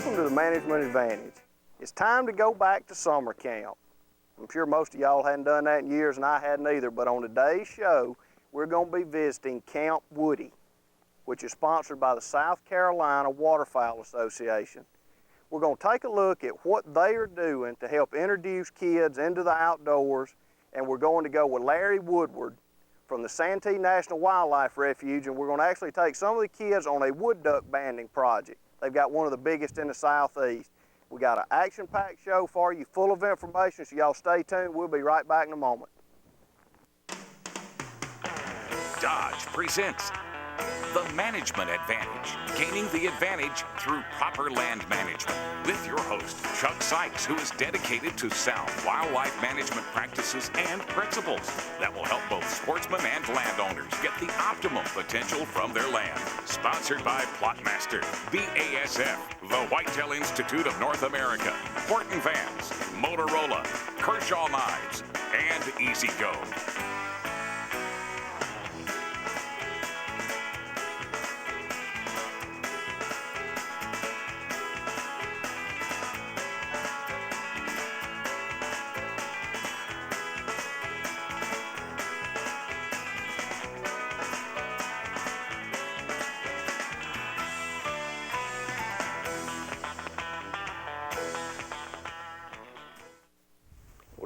Welcome to the Management Advantage. It's time to go back to summer camp. I'm sure most of y'all hadn't done that in years, and I hadn't either, but on today's show, we're going to be visiting Camp Woodie, which is sponsored by the South Carolina Waterfowl Association. We're going to take a look at what they are doing to help introduce kids into the outdoors, and we're going to go with Larry Woodward from the Santee National Wildlife Refuge, and we're going to actually take some of the kids on a wood duck banding project. They've got one of the biggest in the Southeast. We got an action-packed show for you, full of information, so y'all stay tuned. We'll be right back in a moment. Dodge presents The Management Advantage, gaining the advantage through proper land management. With your host, Chuck Sykes, who is dedicated to sound wildlife management practices and principles that will help both sportsmen and landowners get the optimum potential from their land. Sponsored by Plotmaster, BASF, the Whitetail Institute of North America, Horton Vans, Motorola, Kershaw Knives, and Easy Go.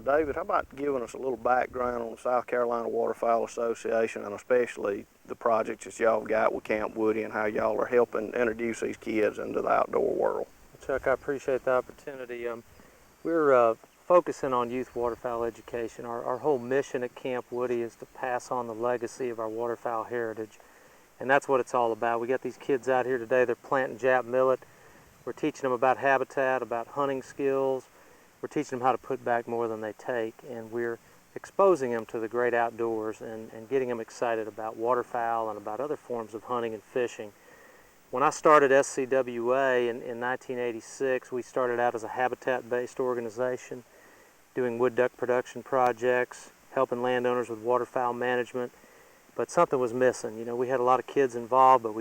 David, how about giving us a little background on the South Carolina Waterfowl Association, and especially the projects that y'all got with Camp Woodie and how y'all are helping introduce these kids into the outdoor world? Chuck, I appreciate the opportunity. We're focusing on youth waterfowl education. Our whole mission at Camp Woodie is to pass on the legacy of our waterfowl heritage, and that's what it's all about. We got these kids out here today, they're planting Jap millet. We're teaching them about habitat, about hunting skills. We're teaching them how to put back more than they take, and we're exposing them to the great outdoors and getting them excited about waterfowl and about other forms of hunting and fishing. When I started SCWA in 1986, we started out as a habitat-based organization, doing wood duck production projects, helping landowners with waterfowl management, but something was missing. You know, we had a lot of kids involved, but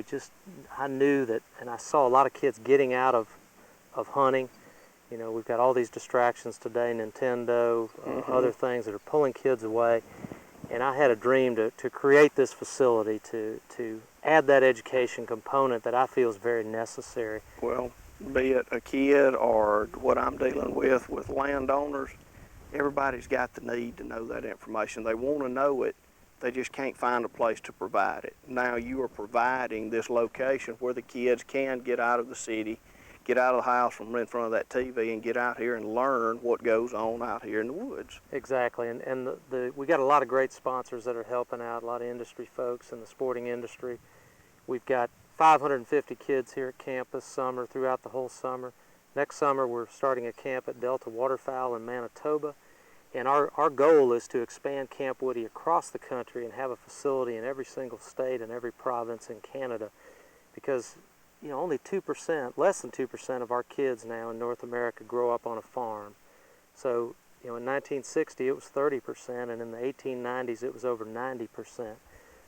I knew that, and I saw a lot of kids getting out of hunting. You know, we've got all these distractions today, Nintendo, other things that are pulling kids away. And I had a dream to create this facility to add that education component that I feel is very necessary. Well, be it a kid or what I'm dealing with landowners, everybody's got the need to know that information. They want to know it, they just can't find a place to provide it. Now you are providing this location where the kids can get out of the city, get out of the house from in front of that TV and get out here and learn what goes on out here in the woods. Exactly, and we got a lot of great sponsors that are helping out, a lot of industry folks in the sporting industry. We've got 550 kids here at camp this summer, throughout the whole summer. Next summer we're starting a camp at Delta Waterfowl in Manitoba, and our goal is to expand Camp Woodie across the country and have a facility in every single state and every province in Canada, because you know, only 2%, less than 2% of our kids now in North America grow up on a farm. So, you know, in 1960 it was 30%, and in the 1890s it was over 90%.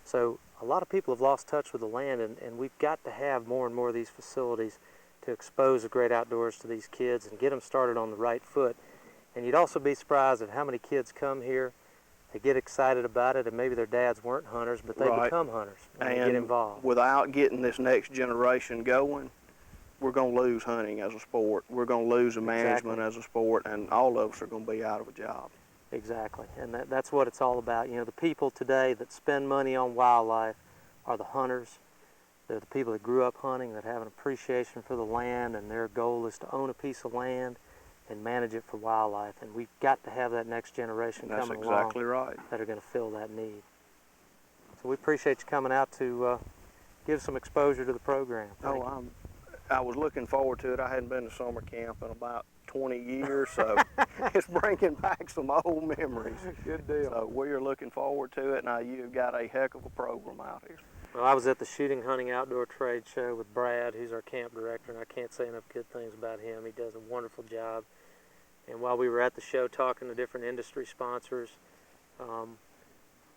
So a lot of people have lost touch with the land, and we've got to have more and more of these facilities to expose the great outdoors to these kids and get them started on the right foot. And you'd also be surprised at how many kids come here, they get excited about it, and maybe their dads weren't hunters, but they become hunters and they get involved. Without getting this next generation going, we're going to lose hunting as a sport. We're going to lose the management as a sport, and all of us are going to be out of a job. Exactly, and that's what it's all about. You know, the people today that spend money on wildlife are the hunters. They're the people that grew up hunting, that have an appreciation for the land, and their goal is to own a piece of land and manage it for wildlife. And we've got to have that next generation coming along. That's exactly right. That are going to fill that need. So we appreciate you coming out to give some exposure to the program. I was looking forward to it. I hadn't been to summer camp in about 20 years, so it's bringing back some old memories. Good deal. So we are looking forward to it. Now you've got a heck of a program out here. Well, I was at the Shooting Hunting Outdoor Trade Show with Brad, who's our camp director, and I can't say enough good things about him. He does a wonderful job. And while we were at the show talking to different industry sponsors,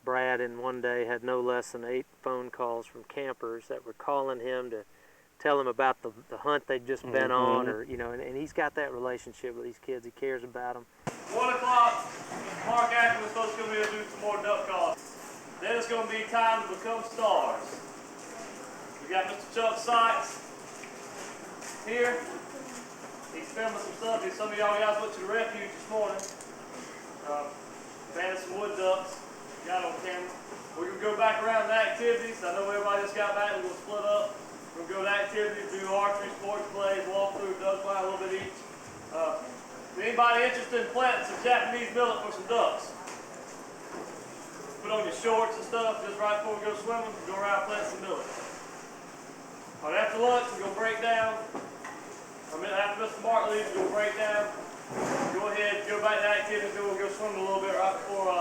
Brad in one day had no less than 8 phone calls from campers that were calling him to tell him about the hunt they've just been on, or you know, and he's got that relationship with these kids. He cares about them. 1 o'clock, Mr. Mark Ackman was supposed to come here and do some more duck calls. Then it's going to be time to become stars. We got Mr. Chuck Sykes here. He's filming some stuff. Some of y'all guys went to the refuge this morning. Banded some wood ducks. Got on camera. We're going to go back around to activities. I know everybody just got back. We're going to split up. We're going to go to activities, do archery, sports plays, walk through, duck fly, a little bit each. Anybody interested in planting some Japanese millet for some ducks? Put on your shorts and stuff just right before we go swimming. Go around and plant some millet. All right, after lunch, we're going to break down. After Mr. Mark leaves, we're going to break down. Go ahead, go back to activities, then we'll go swimming a little bit right before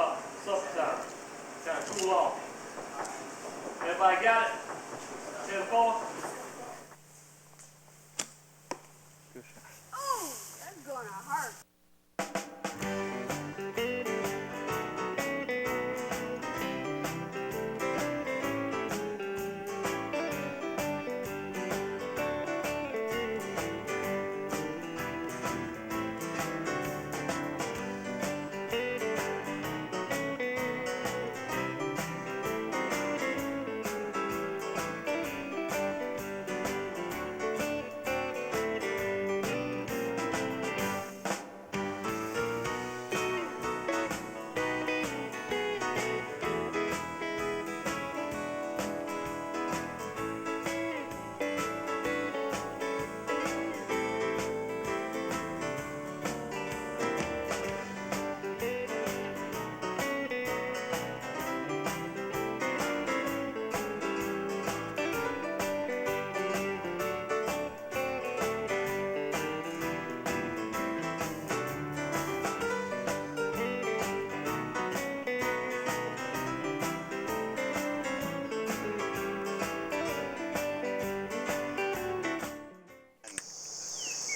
supper time. Kind of cool off. Everybody got it? 10-4? Oh, that's gonna hurt.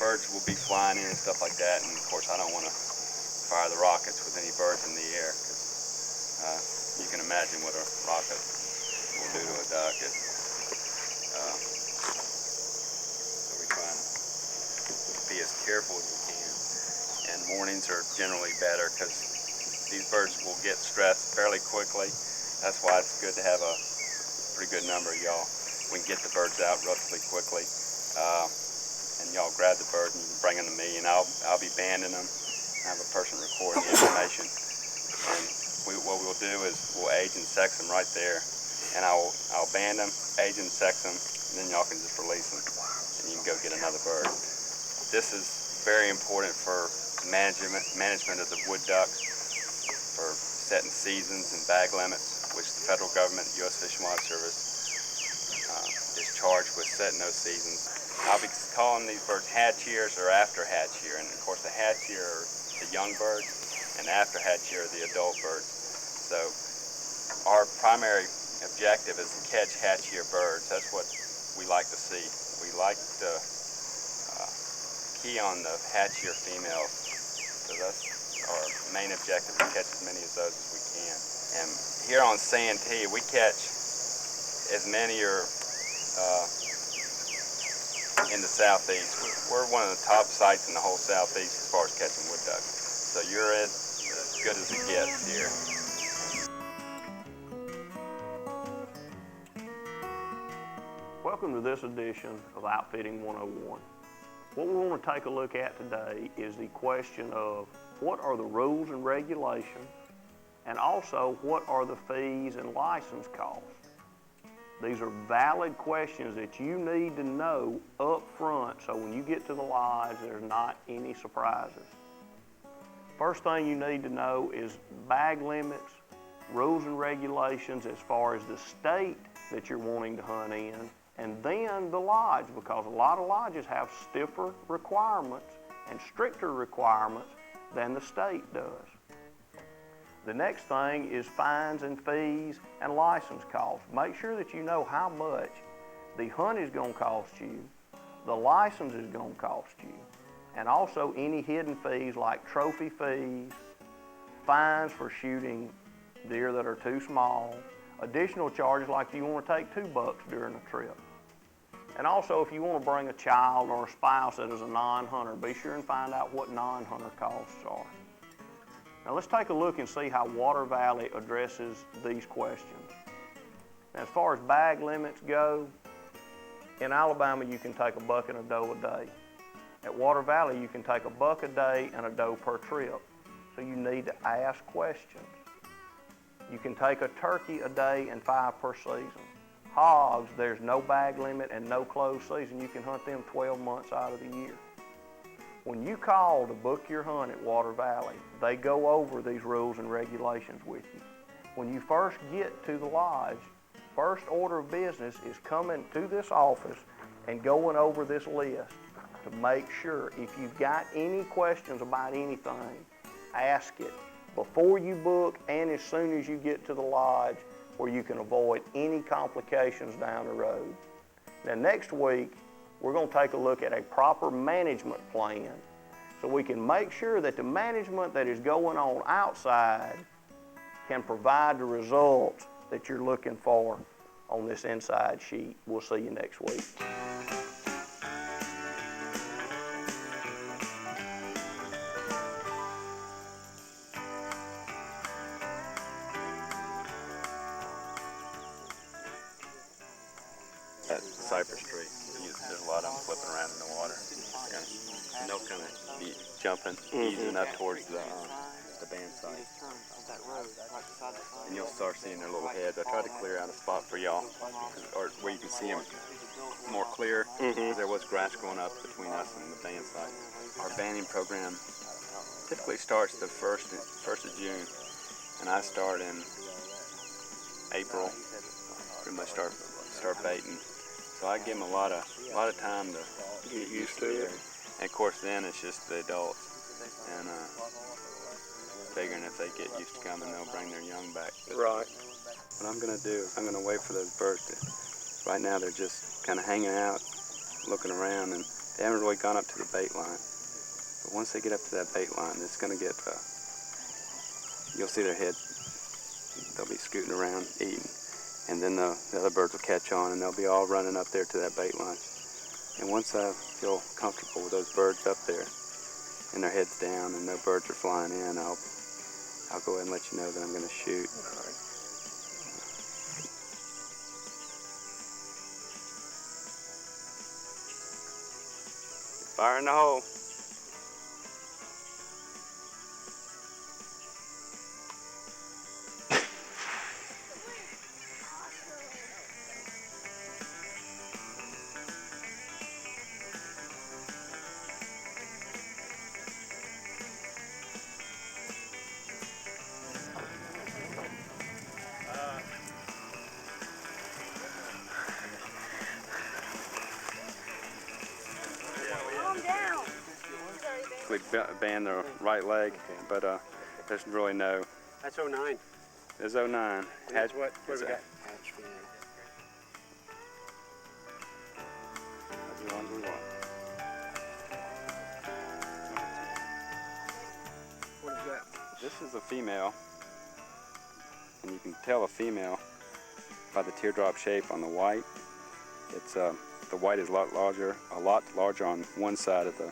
Birds will be flying in and stuff like that, and of course I don't want to fire the rockets with any birds in the air, because you can imagine what a rocket will do to a duck. So we try to be as careful as we can, and mornings are generally better because these birds will get stressed fairly quickly. That's why it's good to have a pretty good number of y'all. We can get the birds out relatively quickly. And y'all grab the bird and bring them to me, and I'll be banding them. I have a person recording the information. And what we'll do is we'll age and sex them right there. And I'll band them, age and sex them, and then y'all can just release them. And you can go get another bird. This is very important for management of the wood ducks, for setting seasons and bag limits, which the federal government, U.S. Fish and Wildlife Service, is charged with setting those seasons. I'll be calling these birds hatch years or after hatch year, and of course the hatch year are the young birds, and after hatch year are the adult birds. So our primary objective is to catch hatch year birds. That's what we like to see. We like to key on the hatch year females, so that's our main objective, to catch as many of those as we can. And here on Santee, we catch as many or in the southeast. We're one of the top sites in the whole southeast as far as catching wood ducks. So you're as good as it gets here. Welcome to this edition of Outfitting 101. What we want to take a look at today is the question of what are the rules and regulations, and also what are the fees and license costs. These are valid questions that you need to know up front, so when you get to the lodge, there's not any surprises. First thing you need to know is bag limits, rules and regulations as far as the state that you're wanting to hunt in, and then the lodge, because a lot of lodges have stiffer requirements and stricter requirements than the state does. The next thing is fines and fees and license costs. Make sure that you know how much the hunt is going to cost you, the license is going to cost you, and also any hidden fees like trophy fees, fines for shooting deer that are too small, additional charges like if you want to take $2 during a trip. And also, if you want to bring a child or a spouse that is a non-hunter, be sure and find out what non-hunter costs are. Now let's take a look and see how Water Valley addresses these questions. Now, as far as bag limits go, in Alabama you can take a buck and a doe a day. At Water Valley you can take a buck a day and a doe per trip. So you need to ask questions. You can take a turkey a day and 5 per season. Hogs, there's no bag limit and no closed season. You can hunt them 12 months out of the year. When you call to book your hunt at Water Valley, they go over these rules and regulations with you. When you first get to the lodge, first order of business is coming to this office and going over this list to make sure if you've got any questions about anything, ask it before you book and as soon as you get to the lodge, where you can avoid any complications down the road. Now next week, we're going to take a look at a proper management plan so we can make sure that the management that is going on outside can provide the results that you're looking for on this inside sheet. We'll see you next week. Cypress tree. There's a lot of them flipping around in the water. And they'll kind of be jumping, easing up towards the band site. And you'll start seeing their little heads. I tried to clear out a spot for y'all, or where you can see them more clear. There was grass growing up between us and the band site. Our banding program typically starts the 1st of June, and I start in April. Pretty much start baiting. So I give them a lot of time to get used to it. And of course then it's just the adults. And figuring if they get used to coming, they'll bring their young back. Right. What I'm gonna do is I'm gonna wait for those birds to, right now they're just kind of hanging out, looking around, and they haven't really gone up to the bait line. But once they get up to that bait line, it's gonna get, you'll see their head, they'll be scooting around, eating. And then the other birds will catch on and they'll be all running up there to that bait line. And once I feel comfortable with those birds up there and their heads down and no birds are flying in, I'll go ahead and let you know that I'm going to shoot. Fire in the hole. Band the right leg, but there's really no. That's 09. There's 09. That's what we got? That's the ones we want. What is that? This is a female, and you can tell a female by the teardrop shape on the white. It's the white is a lot larger on one side of the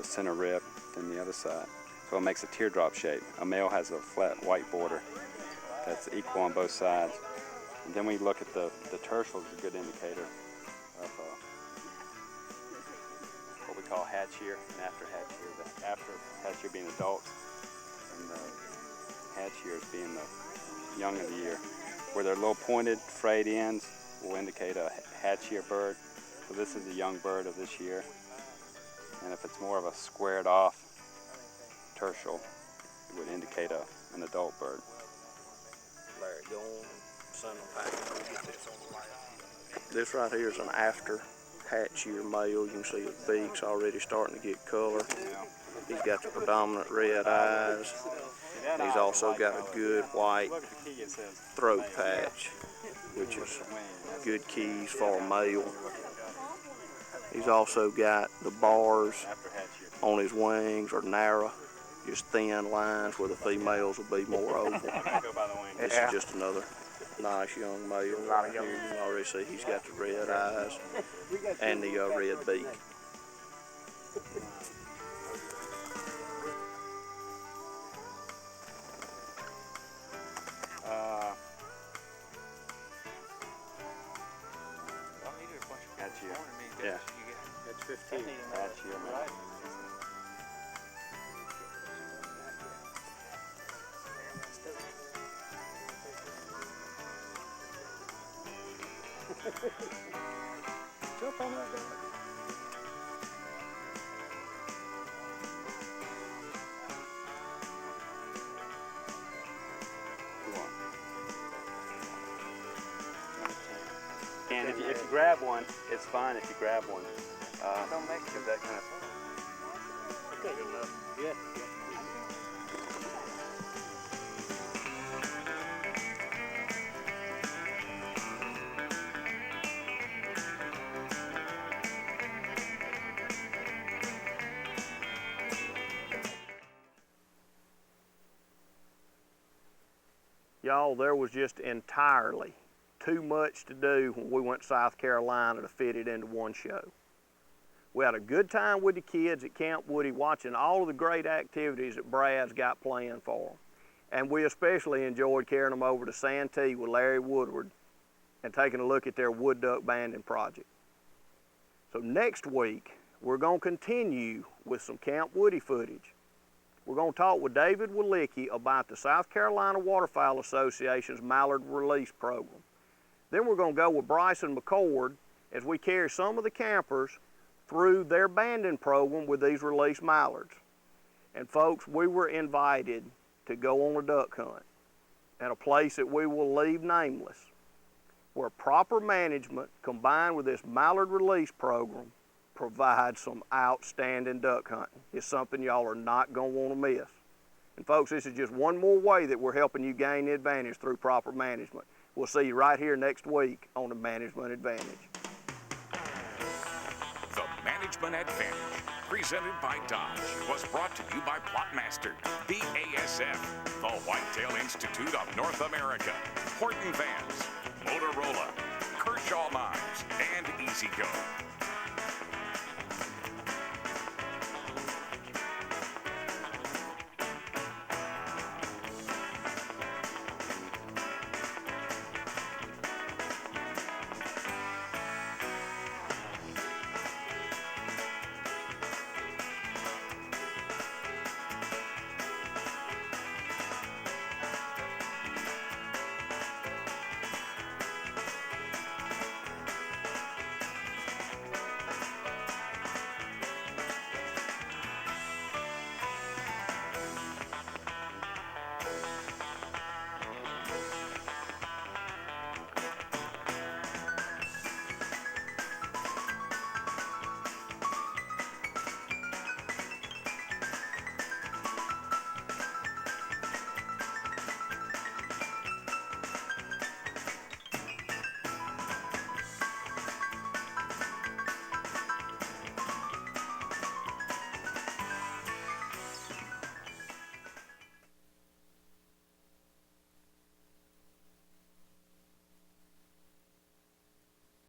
center rib than the other side. So it makes a teardrop shape. A male has a flat white border that's equal on both sides. And then we look at the tertial is a good indicator of what we call hatch year and after hatch year. The after hatch year being adults and the hatch years being the young of the year. Where they're little pointed, frayed ends will indicate a hatch year bird. So this is a young bird of this year. And if it's more of a squared off tertial, it would indicate an adult bird. Larry, go on, send them back. Get this on the line. This right here is an after hatch year male. You can see his beak's already starting to get color. He's got the predominant red eyes. He's also got a good white throat patch, which is good keys for a male. He's also got the bars on his wings are narrow, just thin lines where the females will be more oval. This is just another Nice young male. Not a young Here you can already see he's got the red eyes and the red beak. That's you. Yeah. That's 15. That's you, man. Jump on that guy. Come on. And if you grab one, it's fine if you grab one. Don't make it that kind of fun. Okay, good enough. Yeah. Y'all, there was just entirely too much to do when we went to South Carolina to fit it into one show. We had a good time with the kids at Camp Woodie watching all of the great activities that Brad's got planned for them. And we especially enjoyed carrying them over to Santee with Larry Woodward and taking a look at their wood duck banding project. So next week, we're going to continue with some Camp Woodie footage. We're going to talk with David Walicki about the South Carolina Waterfowl Association's Mallard release program. Then we're going to go with Bryson McCord as we carry some of the campers through their banding program with these released mallards. And folks, we were invited to go on a duck hunt at a place that we will leave nameless, where proper management combined with this mallard release program provides some outstanding duck hunting. It's something y'all are not going to want to miss. And folks, this is just one more way that we're helping you gain the advantage through proper management. We'll see you right here next week on the Management Advantage. The Management Advantage, presented by Dodge, was brought to you by Plotmaster, BASF, the Whitetail Institute of North America, Horton Vans, Motorola, Kershaw Knives, and EasyGo.